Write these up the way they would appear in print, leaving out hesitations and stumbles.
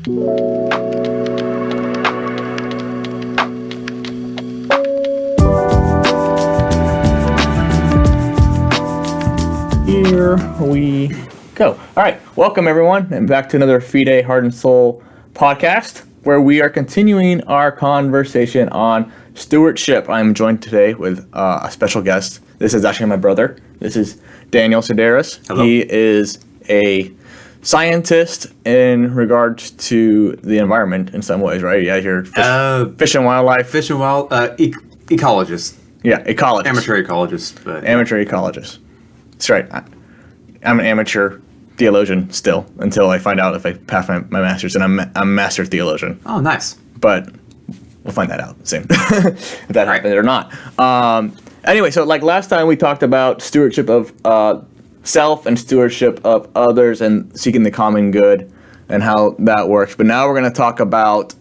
Here we go. All right, welcome everyone, and back to another Fide Heart and Soul podcast, where we are continuing our conversation on stewardship. I'm joined today with a special guest. This is actually my brother. This is Daniel Sedaris. Hello. He is a scientist in regards to the environment in some ways, right? Yeah, you're fish and wildlife. Fish and wild ecologist. Yeah, ecologist. Amateur ecologist. But Amateur ecologist. That's right. I'm an amateur theologian still, until I find out if I pass my master's, and I'm a master theologian. Oh, nice. But we'll find that out soon, if that happened or not. Anyway, so like last time we talked about stewardship of self and stewardship of others and seeking the common good and how that works. But now we're going to talk about,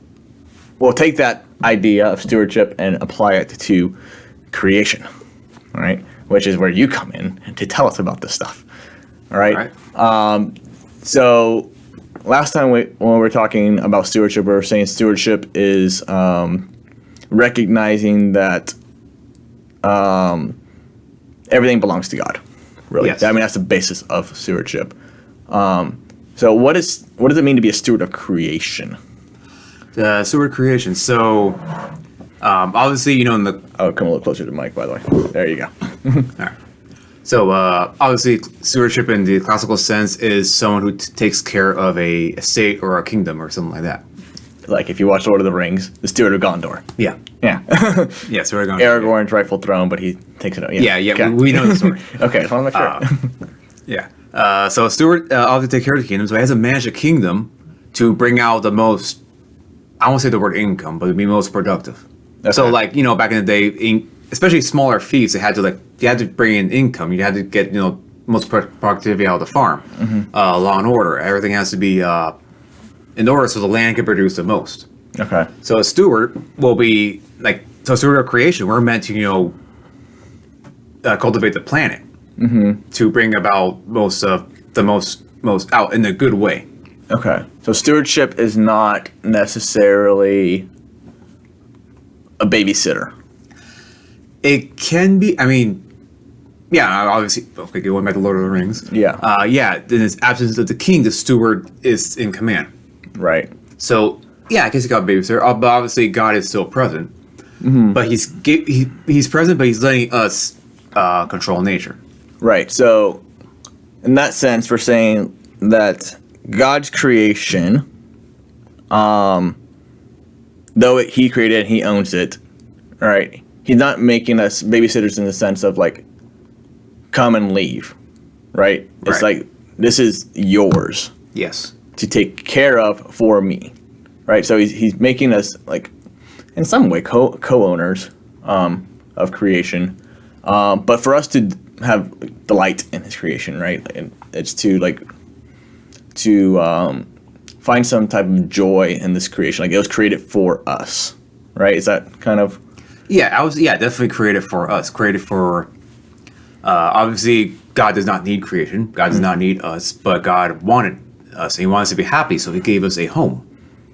we'll take that idea of stewardship and apply it to creation, all right? Which is where you come in to tell us about this stuff, all right? So last time when we were talking about stewardship, we were saying stewardship is recognizing that everything belongs to God, really. Yes. I mean, that's the basis of stewardship. So what does it mean to be a steward of creation? Steward creation. So, obviously, in the... Oh, come a little closer to the mic, by the way. There you go. All right. So, obviously, stewardship in the classical sense is someone who takes care of a estate or a kingdom or something like that. Like if you watch Lord of the Rings, the steward of Gondor. Yeah. Yeah. Yeah, so we're going Aragorn's rightful throne, but he takes it out. Yeah, Okay. we know the story. Okay, just want to make sure. Yeah. So a steward obviously takes care of the kingdom, so he has to manage a kingdom to bring out the most, I won't say the word income, but to be most productive. Okay. So like, back in the day, especially smaller fiefs, you had to bring in income. You had to get, most productivity out of the farm. Mm-hmm. Law and order. Everything has to be in order so the land can produce the most. Okay. So a steward will be a steward of creation. We're meant to, cultivate the planet to bring about most out in a good way. Okay. So stewardship is not necessarily a babysitter. It can be. I mean, yeah. Obviously, okay, going back to Lord of the Rings. Yeah. In its absence of the king, the steward is in command. Right. So yeah, I guess he got a babysitter. But obviously, God is still present. Mm-hmm. But he's present, but he's letting us control nature. Right. So in that sense, we're saying that God's creation, though he created it, he owns it. All right. He's not making us babysitters in the sense of like, come and leave. Right. It's like, this is yours. Yes. To take care of for me. Right. So he's making us like, in some way, co-owners of creation. But for us to have delight in his creation, right? And it's to find some type of joy in this creation. Like it was created for us, right? Is that kind of? Yeah, definitely created for us. Created for, obviously, God does not need creation. God does not need us, but God wanted us. He wanted us to be happy, so he gave us a home.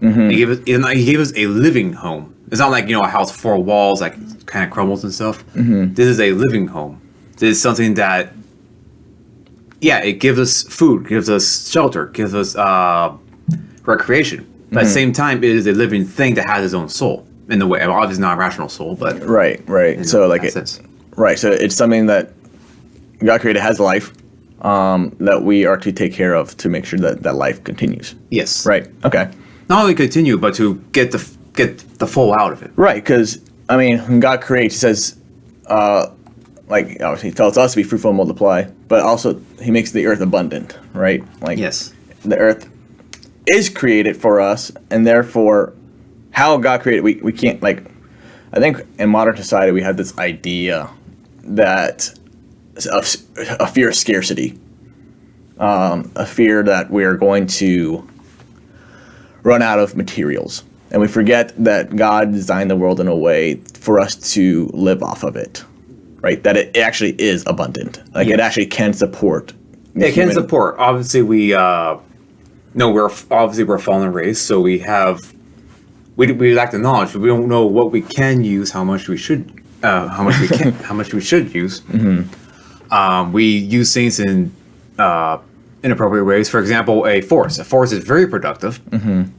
Mm-hmm. He gave us a living home. It's not like, a house with 4 walls, like kind of crumbles and stuff. Mm-hmm. This is a living home. This is something that, it gives us food, gives us shelter, gives us recreation. But at the same time, it is a living thing that has its own soul. In the way, obviously not a rational soul, but right. So like right. So it's something that God created, has life, that we are to take care of to make sure that life continues. Yes. Right. Okay. Not only continue, but to get the full out of it. Right. Because I mean, when God creates, He says, obviously He tells us to be fruitful and multiply, but also He makes the earth abundant. Right. Like yes, the earth is created for us, and therefore, how God created, we can't, I think in modern society we have this idea that a fear of scarcity, a fear that we're going to run out of materials. And we forget that God designed the world in a way for us to live off of it, right? That it actually is abundant. It actually can support. It can support. Obviously, we No, we're a fallen race, so we lack the knowledge. We don't know what we can use, how much we should how much we should use. We use things in inappropriate ways. For example, a forest. A forest is very productive.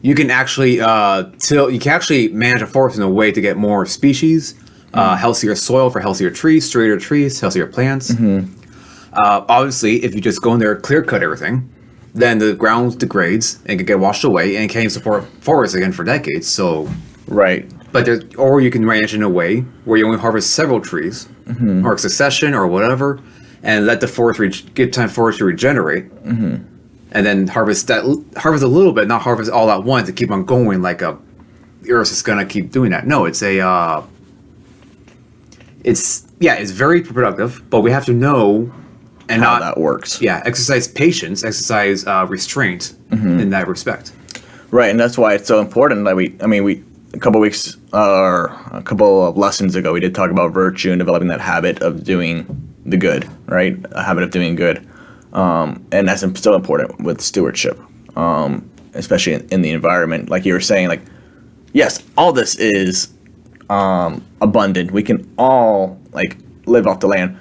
You can actually manage a forest in a way to get more species, healthier soil for healthier trees, straighter trees, healthier plants. Obviously, if you just go in there, clear cut everything, then the ground degrades and can get washed away and can't even support forests again for decades. So, Right. but or you can ranch in a way where you only harvest several trees, or succession or whatever, and let the forest give time for it to regenerate, and then harvest a little bit, not harvest all at once, to keep on going like the Earth is gonna keep doing that. No, it's very productive, but we have to know and How not that works. Yeah, exercise patience, exercise restraint in that respect. Right, and that's why it's so important that we a couple weeks or a couple of lessons ago, we did talk about virtue and developing that habit of doing the good, right? A habit of doing good. And that's so important with stewardship, especially in the environment. Like you were saying, like, yes, all this is abundant. We can all like live off the land,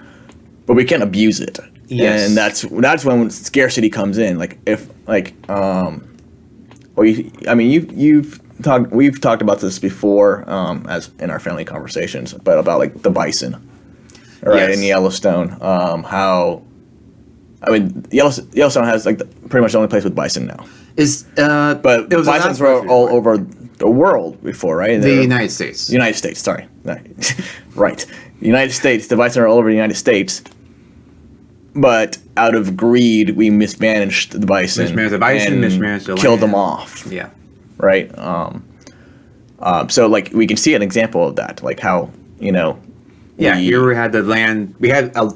but we can't abuse it. Yes. And that's when scarcity comes in. Like if like we've talked about this before as in our family conversations, but about like the bison, right? Yes. In Yellowstone, Yellowstone has like pretty much the only place with bison now. But it was bisons were all over the world before, right? the United States. United States, sorry. Right. United States, the bison are all over the United States. But out of greed, we mismanaged the bison. Mismanaged the bison, mismanaged the killed land. them off. Yeah. Right? So, like, we can see an example of that. Like, how, Here we had the land. We had a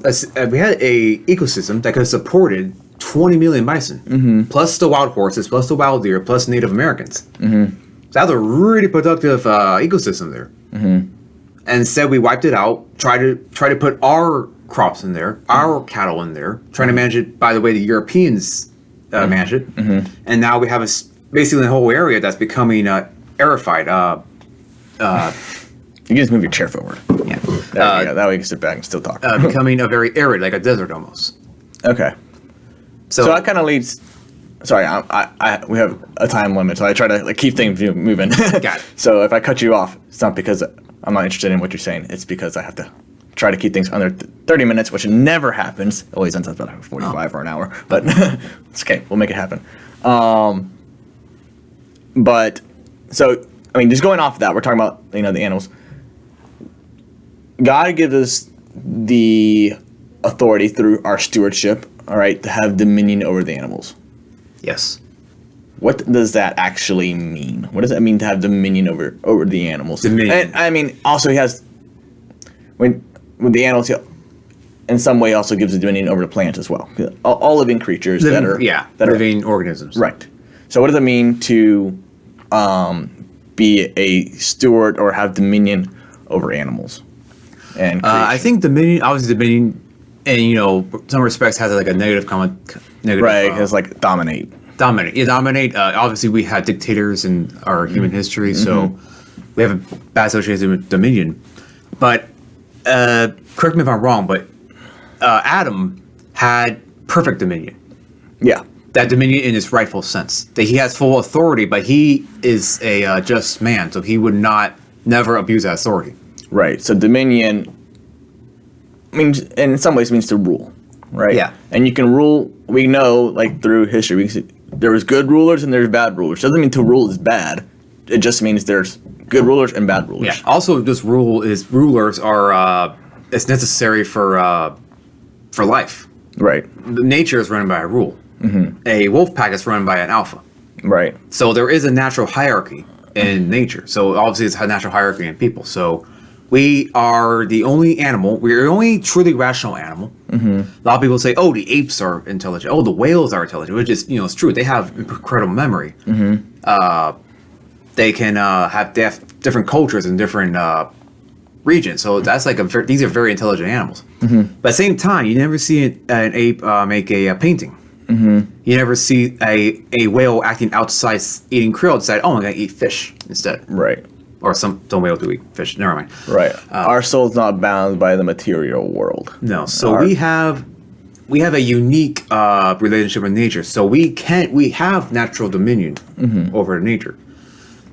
ecosystem that could have supported 20 million bison, plus the wild horses, plus the wild deer, plus Native Americans. So that was a really productive ecosystem there. And instead, we wiped it out. Try to put our crops in there, our cattle in there. Trying to manage it by the way the Europeans manage it. And now we have basically the whole area that's becoming arified. You can just move your chair forward. Yeah. That way you can sit back and still talk. Becoming a very arid, like a desert almost. Okay. So that kind of leads. Sorry, we have a time limit, so I try to like keep things moving. Got it. So if I cut you off, it's not because I'm not interested in what you're saying. It's because I have to try to keep things under 30 minutes, which never happens. It always ends up about 45 or an hour, but it's okay. We'll make it happen. But so just going off of that, we're talking about the animals. God gives us the authority through our stewardship, all right, to have dominion over the animals. Yes. What does that actually mean? What does that mean to have dominion over the animals? Dominion. And also he has with the animals, he in some way also gives a dominion over the plants as well. All living creatures that are living organisms. Right. So what does it mean to be a steward or have dominion over animals? And I think dominion, obviously dominion, in some respects has like a negative comment. Right, it's like dominate. Dominate. Yeah, dominate. Obviously, we had dictators in our human history, so we have a bad association with dominion. But correct me if I'm wrong, but Adam had perfect dominion. Yeah. That dominion in its rightful sense. That he has full authority, but he is a just man, so he would never abuse that authority. Right. So dominion means, in some ways, means to rule. Right. Yeah. And you can rule. We know, like through history, we see there was good rulers and there's bad rulers. Doesn't mean to rule is bad. It just means there's good rulers and bad rulers. Yeah. Also, just rulers are it's necessary for life. Right. Nature is run by a rule. A wolf pack is run by an alpha. Right. So there is a natural hierarchy in nature. So obviously, it's a natural hierarchy in people. So we are the only animal. We're the only truly rational animal. A lot of people say, "Oh, the apes are intelligent. Oh, the whales are intelligent," which is, it's true. They have incredible memory. They can have different cultures in different regions. So that's like these are very intelligent animals. But at the same time, you never see an ape make a painting. You never see a whale acting outside eating krill decide, oh, I'm going to eat fish instead. Right. Or some whales do eat fish. Never mind. Right. Our soul's not bound by the material world. No. So we have a unique relationship with nature. So we have natural dominion over nature.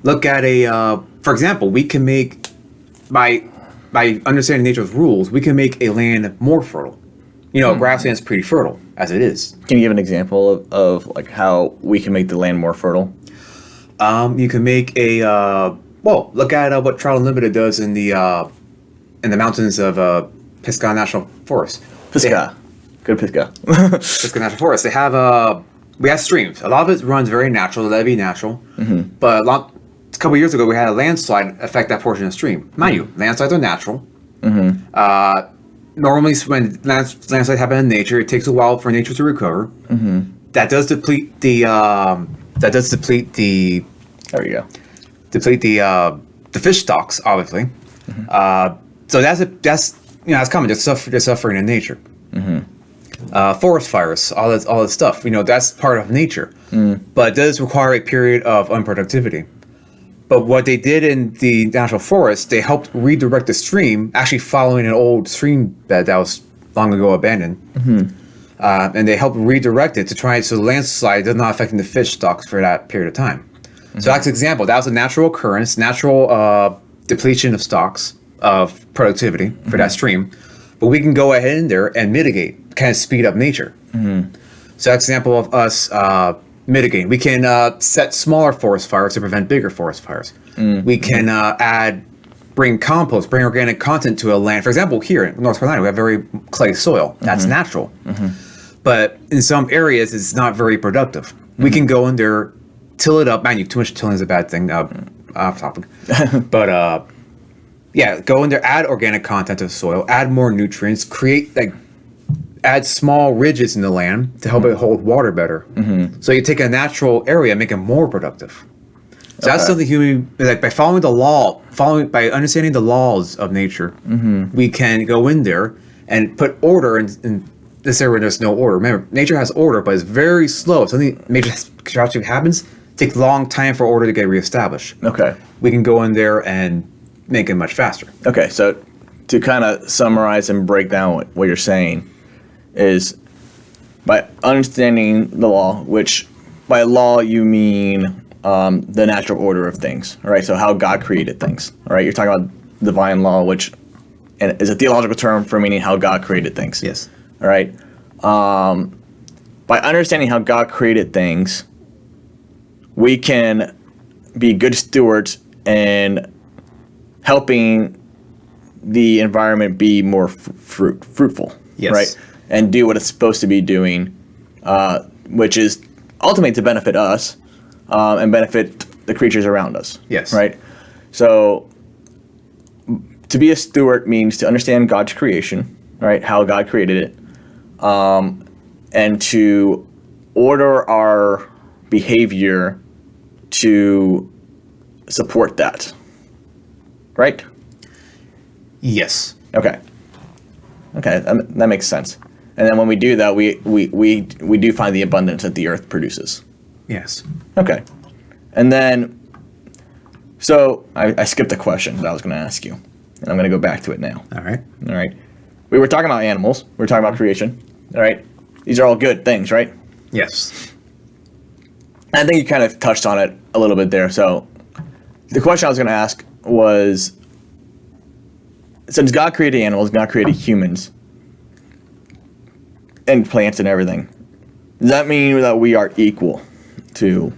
Look at for example, we can make by understanding nature's rules, we can make a land more fertile. Grassland is pretty fertile as it is. Can you give an example of like how we can make the land more fertile? You can make look at what Trout Unlimited does in the mountains of Pisgah National Forest. Pisgah. Good Pisgah. Pisgah National Forest. They have we have streams. A lot of it runs very natural, that'd be natural. But a couple years ago, we had a landslide affect that portion of the stream. Mind you, landslides are natural. Normally, when landslides happen in nature, it takes a while for nature to recover. That does deplete the. There you go. Deplete the fish stocks, obviously. So that's common. There's suffering in nature. Forest fires, all that stuff. That's part of nature. But it does require a period of unproductivity. But what they did in the national forest, they helped redirect the stream, actually following an old stream bed that was long ago abandoned. And they helped redirect it to try so the landslide does not affect the fish stocks for that period of time. So that's an example. That was a natural occurrence, natural depletion of stocks of productivity for that stream. But we can go ahead in there and mitigate, kind of speed up nature. So that's an example of us mitigating. We can set smaller forest fires to prevent bigger forest fires. We can bring compost, bring organic content to a land. For example, here in North Carolina, we have very clay soil. That's natural. But in some areas, it's not very productive. We can go in there, till it up. Man, too much tilling is a bad thing. Off topic. But go in there, add organic content to the soil, add more nutrients, add small ridges in the land to help it hold water better. So you take a natural area and make it more productive. So that's something by following the law, by understanding the laws of nature, we can go in there and put order in this area where there's no order. Remember, nature has order, but it's very slow. If something major catastrophe happens, it takes a long time for order to get reestablished. Okay. We can go in there and make it much faster. Okay, so to kind of summarize and break down what you're saying is by understanding the law, which by law you mean the natural order of things, right? So how God created things, all right? You're talking about divine law, which is a theological term for meaning how God created things. Yes. All right. By understanding how God created things, we can be good stewards and helping the environment be more fruitful, yes, right? And do what it's supposed to be doing, which is ultimately to benefit us and benefit the creatures around us. Yes. Right? So to be a steward means to understand God's creation, right? How God created it, and to order our behavior to support that. Right? Yes. Okay, that makes sense. And then when we do that, we do find the abundance that the earth produces. Yes. Okay. And then, so I skipped a question that I was going to ask you, and I'm going to go back to it now. All right. All right. We were talking about animals. We were talking about creation. All right. These are all good things, right? Yes. I think you kind of touched on it a little bit there. So the question I was going to ask was, since God created animals, God created humans and plants and everything, does that mean that we are equal to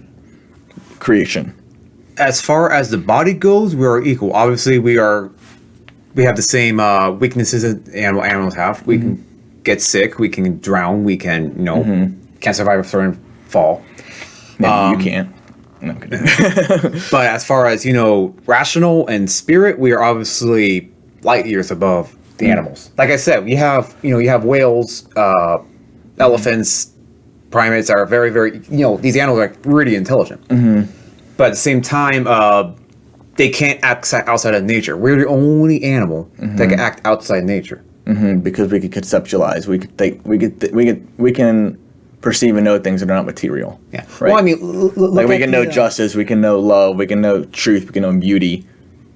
creation? As far as the body goes, we are equal. Obviously, we have the same weaknesses that animals have. We can get sick. We can drown. We can, can't survive a certain fall. Maybe you can't. No, I'm kidding. But as far as, rational and spirit, we are obviously light years above the animals. Like I said, you have whales, elephants, primates are very, very, these animals are really intelligent. But at the same time, they can't act outside of nature. We're the only animal that can act outside nature. Because we can conceptualize. We can perceive and know things that are not material. Yeah. Right? Well, I mean, Like we can know justice, we can know love, we can know truth, we can know beauty,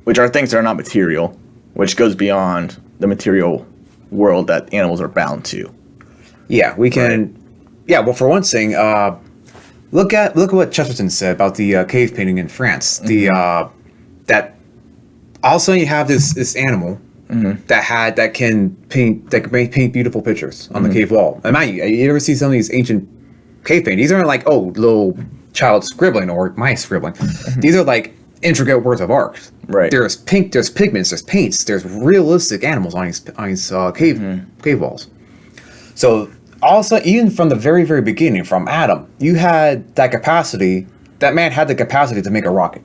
which are things that are not material, which goes beyond the material world that animals are bound to. Yeah, we can. Right. Yeah, well, for one thing, look at what Chesterton said about the cave painting in France. The that all of a sudden you have this animal that can paint beautiful pictures on the cave wall. And mind you ever see some of these ancient cave paintings? These aren't like little child scribbling or my scribbling. These are like intricate works of art. Right. There's pigments, there's paints, there's realistic animals on these cave walls. So also, even from the very, very beginning, from Adam, you had that capacity. That man had the capacity to make a rocket.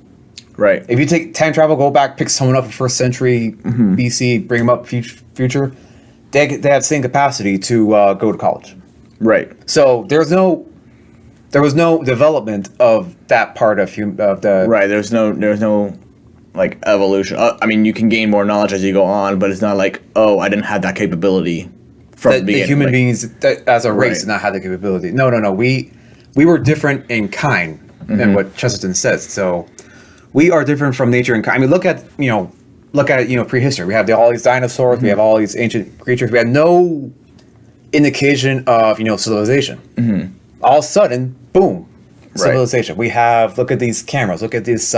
Right. If you take time travel, go back, pick someone up in first century BC, bring them up future, they have the same capacity to go to college. Right. So there was no development of that part of the. Right. There's no like evolution. I mean, you can gain more knowledge as you go on, but it's not like, oh, I didn't have that capability from the beginning. The human beings as a race did not have the capability. No. We were different in kind than what Chesterton says. So we are different from nature and kind. I mean, look at prehistory. We have all these dinosaurs. We have all these ancient creatures. We had no indication of civilization. All of a sudden, boom, civilization. We have, look at these cameras. Look at this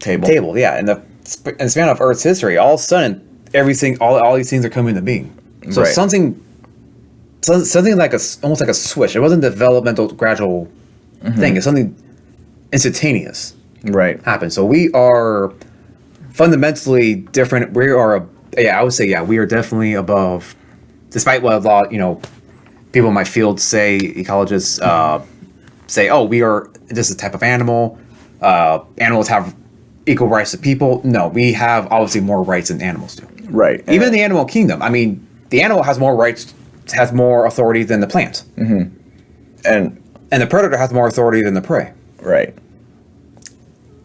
table. Yeah, in the span of Earth's history, all of a sudden, everything, all these things are coming into being. So something like almost like a switch. It wasn't a developmental, gradual thing. It's something instantaneous. Right. Happened. So we are fundamentally different. I would say, we are definitely above, despite what a lot, people in my field say, ecologists say, oh, we are this is a type of animal. Animals have equal rights to people. No, we have obviously more rights than animals do. Right. Even in the animal kingdom. I mean, the animal has more rights, has more authority than the plant. And the predator has more authority than the prey. Right.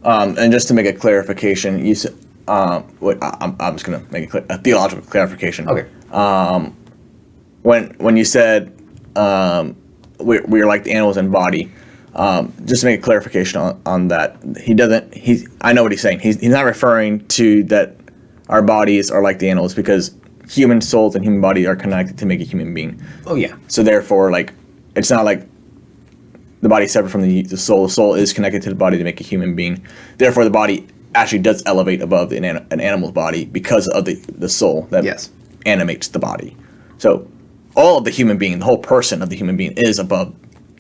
And just to make a clarification, you said, I'm just going to make a theological clarification. Okay. When you said we're like the animals in body, just to make a clarification on that, I know what he's saying. He's not referring to that our bodies are like the animals, because human souls and human body are connected to make a human being. Oh yeah. So therefore, like, it's not like the body is separate from the soul. The soul is connected to the body to make a human being. Therefore, the body actually does elevate above an animal's body because of the soul that animates the body. So all of the human being, the whole person of the human being, is above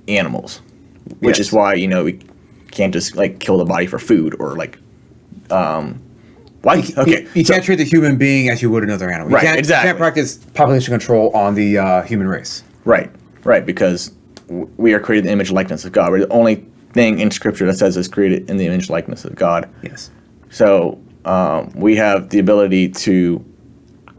animals, which is why we can't just like kill the body for food or like why? Okay, you can't treat the human being as you would another animal. You Right, exactly. You can't practice population control on the human race. Right, because we are created in the image and likeness of God. We're the only thing in Scripture that says it's created in the image and likeness of God. Yes. So we have the ability to,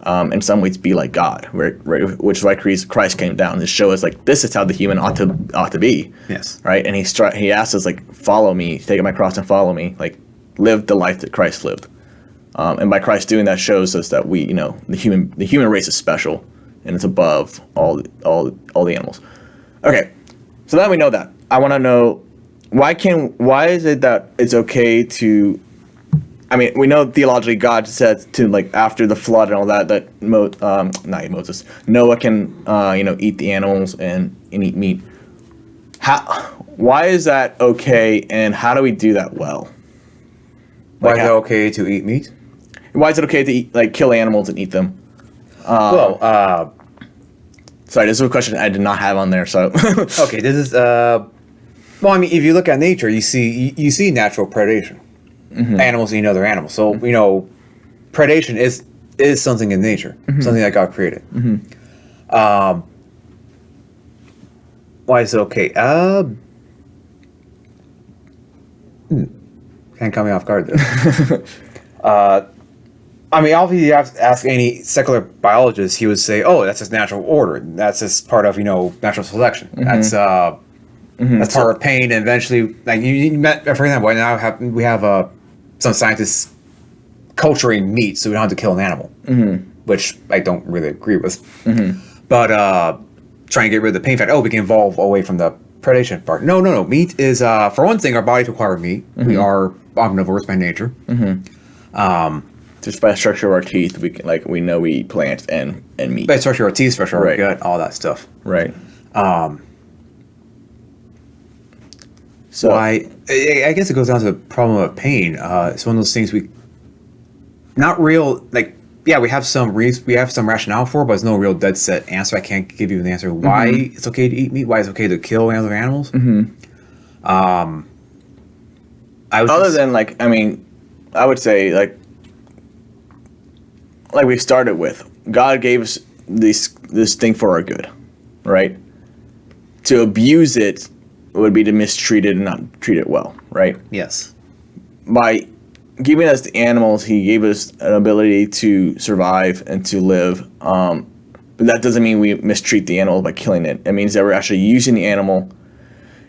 in some ways, be like God, which is why Christ came down to show us like this is how the human ought to be. Yes. Right, and he asked us like, follow me, take up my cross and follow me, like live the life that Christ lived. And by Christ doing that shows us that we, the human race is special and it's above all the animals. Okay, so now we know that. I want to know why is it that it's okay to? I mean, we know theologically God said to like after the flood and all that Noah can eat the animals and eat meat. Why is that okay, and how do we do that well? Why is it okay to eat meat? Why is it okay to eat, like, kill animals and eat them? Sorry, this is a question I did not have on there. So okay, this is well, I mean, if you look at nature, you see natural predation. Animals eat other animals, so predation is something in nature, something that God created. Why is it okay? Can't come me off guard there. I mean, obviously, you have to ask any secular biologist, he would say, "Oh, that's just natural order. That's just part of natural selection. That's part of pain." And eventually, like you met, for example, now we have some scientists culturing meat, so we don't have to kill an animal, which I don't really agree with. But trying to get rid of the pain factor. Oh, we can evolve away from the predation part. No. Meat is, for one thing, our bodies require meat. We are omnivores by nature. Just by the structure of our teeth, we know we eat plants and meat. By the structure of our teeth, structure of our gut, all that stuff. Right. So I guess it goes down to the problem of pain. It's one of those things not real, like, yeah, we have some rationale for it, but there's no real dead set answer. I can't give you an answer why it's okay to eat meat, why it's okay to kill other animals. Other than, like, I mean, I would say, like we started with, God gave us this thing for our good, right? To abuse it would be to mistreat it and not treat it well, right? Yes. By giving us the animals, he gave us an ability to survive and to live. But that doesn't mean we mistreat the animal by killing it. It means that we're actually using the animal,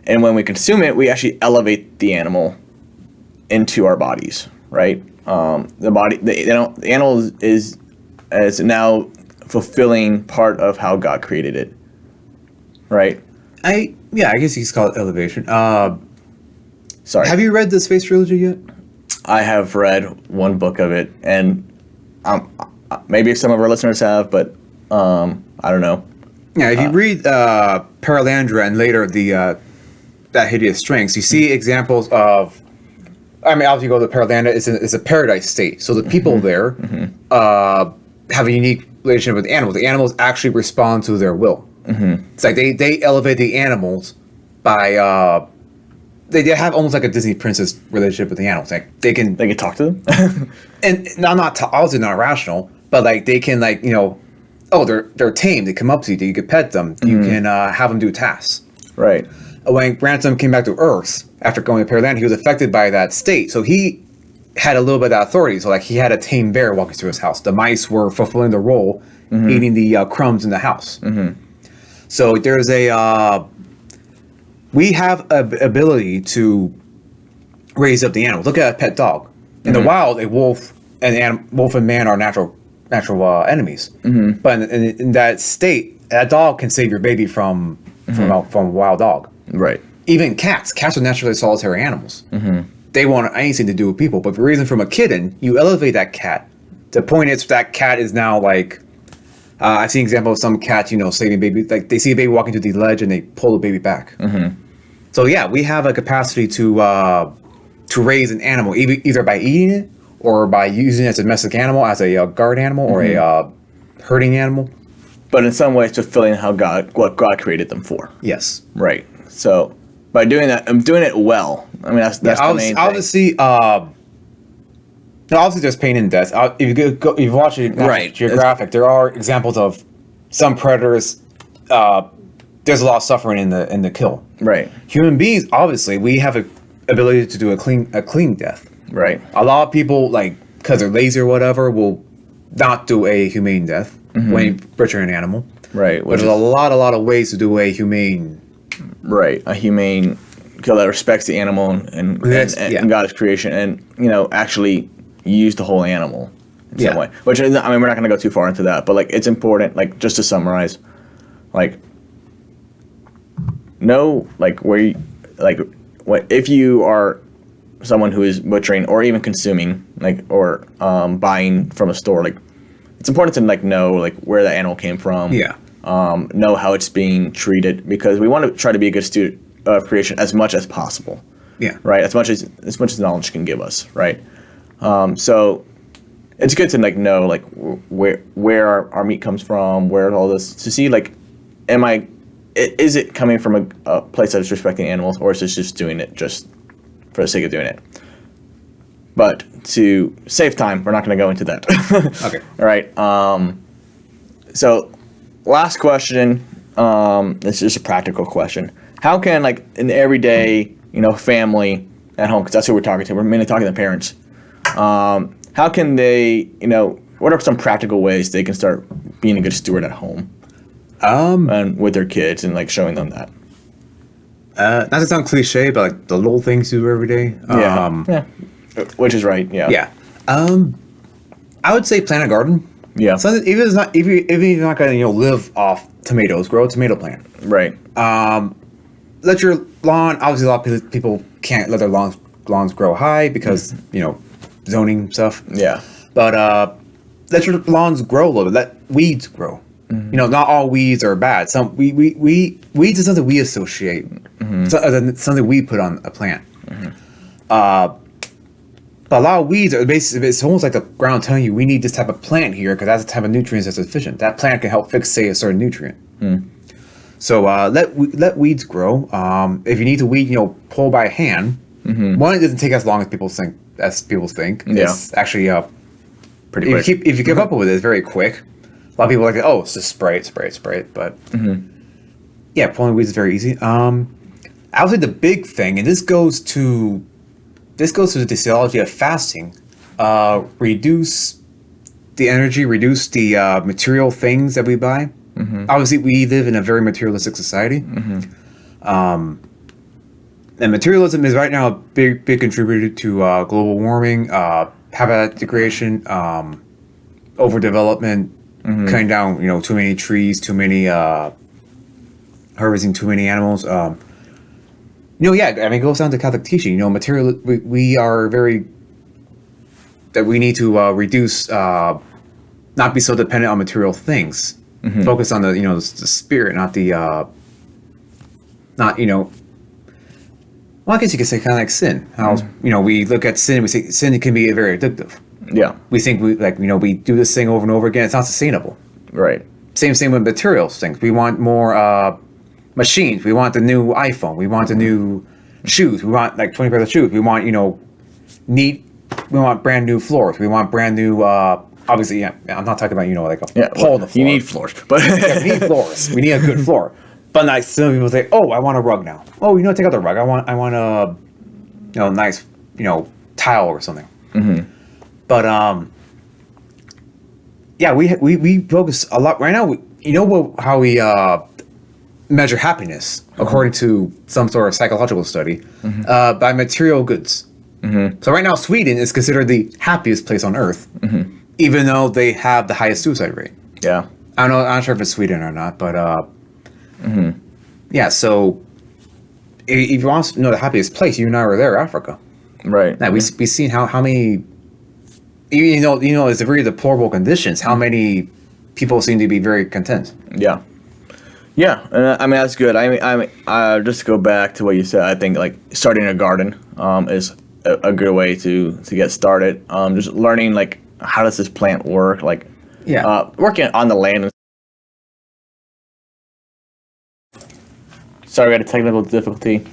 and when we consume it, we actually elevate the animal into our bodies, right? The animal is now fulfilling part of how God created it, right? I guess you could call it elevation. Sorry. Have you read the Space Trilogy yet? I have read one book of it, and maybe some of our listeners have, but I don't know. Yeah, if you read Paralandra and later that Hideous Strengths, you see examples of. I mean, obviously, you go to Paralandra, it's a paradise state. So the people there have a unique relationship with the animals. The animals actually respond to their will. It's like they elevate the animals by they have almost like a Disney princess relationship with the animals. Like they can talk to them, and obviously not rational, but like they can they're tame. They come up to you. You can pet them. You can have them do tasks. Right. When Ransom came back to Earth after going to Paralandra, he was affected by that state. So he had a little bit of authority. So like he had a tame bear walking through his house. The mice were fulfilling the role, eating the crumbs in the house. So there's we have an ability to raise up the animals. Look at a pet dog. In the wild, a wolf and man are natural enemies. But in that state, that dog can save your baby from a wild dog. Right. Even cats are naturally solitary animals. They want anything to do with people. But for reason from a kitten, you elevate that cat. The point is that cat is now like. I've seen examples of some cats, saving babies. Like they see a baby walking to the ledge and they pull the baby back. So yeah, we have a capacity to raise an animal either by eating it or by using it as a domestic animal, as a guard animal or a herding animal. But in some ways, fulfilling what God created them for. Yes. Right. So by doing that, I'm doing it well. I mean, that's the main thing. Obviously, there's pain and death. If you watch it, right. Geographic, there are examples of some predators. There's a lot of suffering in the kill. Right. Human beings, obviously, we have an ability to do a clean death. Right. A lot of people, like, because they're lazy or whatever, will not do a humane death when you butcher an animal. Right. But there's a lot of ways to do a humane. Right. A humane kill that respects the animal and God's creation, and actually use the whole animal in some way. Which, I mean, we're not going to go too far into that, but like it's important. Like just to summarize, like know like where you, like what if you are someone who is butchering or even consuming or buying from a store, like it's important to like know like where the animal came from. Know how it's being treated, because we want to try to be a good student of creation as much as possible. Right. As much as knowledge can give us. Right. So it's good to like know like where our meat comes from, where all this, to see like, is it coming from a place that is respecting animals, or is it just doing it just for the sake of doing it? But to save time, we're not going to go into that. Okay. All right. So last question. This is a practical question. How can like an everyday, family at home, because that's who we're talking to. We're mainly talking to parents. How can they, what are some practical ways they can start being a good steward at home? And with their kids and like showing them that. Not to sound cliche, but like the little things you do every day. Yeah. Which is right. Yeah. Yeah. I would say plant a garden. Yeah. So even if it's not, if you're not gonna live off tomatoes, grow a tomato plant. Right. Let your lawn. Obviously, a lot of people can't let their lawns grow high because zoning stuff. Yeah. But let your lawns grow a little bit. Let weeds grow. Not all weeds are bad. Some weeds is something we associate. Something we put on a plant. But a lot of weeds are basically, it's almost like the ground telling you we need this type of plant here because that's the type of nutrients that's efficient. That plant can help fix, say, a certain nutrient. So let weeds grow. If you need to weed, pull by hand. One, it doesn't take as long as people think. It's actually Pretty quick. If you keep up with it, it's very quick. A lot of people are like, oh, it's just spray it. But yeah, pulling weeds is very easy. I would say the big thing, and this goes to the physiology of fasting. Reduce the energy, reduce the material things that we buy. Obviously, we live in a very materialistic society. And materialism is right now a big contributor to global warming, habitat degradation, overdevelopment, cutting down too many trees, too many harvesting too many animals. It goes down to Catholic teaching. We are very that we need to reduce, not be so dependent on material things. Focus on the spirit, not the Well, I guess you could say kind of like sin. How we look at sin, we say sin can be very addictive. Yeah. We think we do this thing over and over again. It's not sustainable. Right. Same with materials things. We want more machines. We want the new iPhone. We want the new shoes. We want like 20 pairs of shoes. We want neat. We want brand new floors. We want brand new. Obviously, yeah. I'm not talking about like a hole in the floor. You need floors, but yeah, we need floors. We need a good floor. But like some people say, oh, I want a rug now. Oh, take out the rug. I want a nice tile or something. But yeah, we focus a lot right now. How we measure happiness according to some sort of psychological study by material goods. So right now, Sweden is considered the happiest place on earth, even though they have the highest suicide rate. Yeah. I'm not sure if it's Sweden or not, but yeah. So if you want to know the happiest place, you and I were there, Africa. Right. Now we've seen how many, even though it's a very deplorable conditions, how many people seem to be very content. Yeah. Yeah, and I mean that's good. I mean, just to go back to what you said, I think like starting a garden is a good way to get started. Just learning like how does this plant work, like working on the land. Sorry, we had a technical difficulty.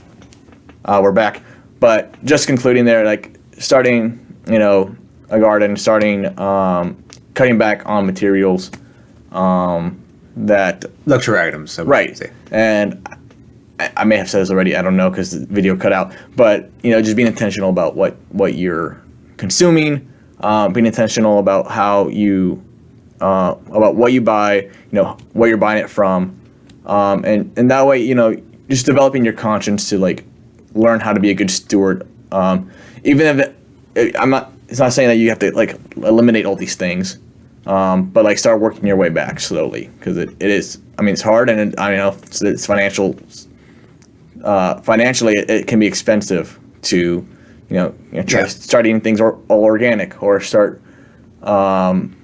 We're back, but just concluding there, like starting a garden, starting cutting back on materials. That luxury items, right? And I may have said this already. I don't know because the video cut out. But just being intentional about what you're consuming, being intentional about how you about what you buy, what you're buying it from, and that way just developing your conscience to like learn how to be a good steward. Even if it's not saying that you have to like eliminate all these things. But like start working your way back slowly because it is. I mean, it's hard, and it's financial. Financially, it can be expensive to, start eating things all organic or start, buying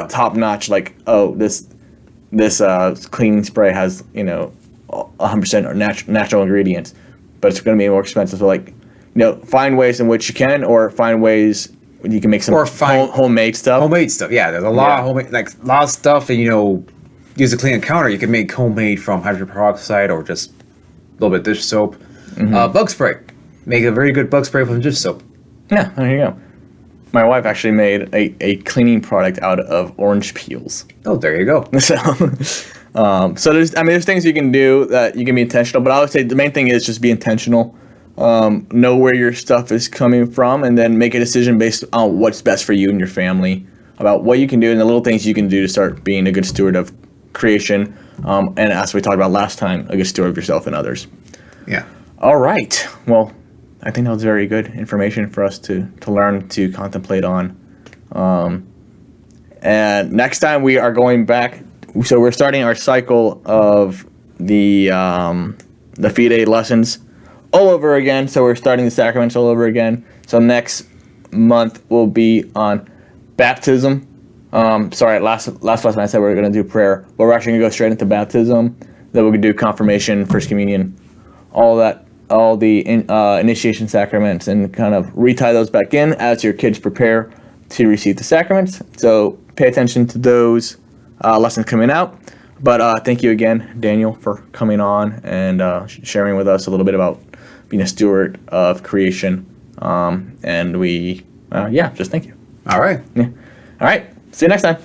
top notch. Like, oh, this cleaning spray has 100% natural ingredients, but it's going to be more expensive. So like, find ways in which you can, or find ways. You can make some homemade stuff. Homemade stuff, yeah. There's a lot of homemade, like a lot of stuff that use to clean a counter. You can make homemade from hydrogen peroxide or just a little bit of dish soap. Bug spray, make a very good bug spray from dish soap. Yeah, there you go. My wife actually made a cleaning product out of orange peels. Oh, there you go. So there's things you can do that you can be intentional, but I would say the main thing is just be intentional. Know where your stuff is coming from, and then make a decision based on what's best for you and your family about what you can do and the little things you can do to start being a good steward of creation. And as we talked about last time, a good steward of yourself and others. Yeah. All right. Well, I think that was very good information for us to learn, to contemplate on. And next time we are going back. So we're starting our cycle of the Fide lessons all over again. So we're starting the sacraments all over again. So next month will be on baptism. Sorry, last lesson I said we were going to do prayer, but we're actually going to go straight into baptism. Then we're going to do confirmation, first communion, all the initiation sacraments, and kind of retie those back in as your kids prepare to receive the sacraments. So pay attention to those lessons coming out. But thank you again, Daniel, for coming on and sharing with us a little bit about being a steward of creation. And we, just thank you. All right. Yeah. All right. See you next time.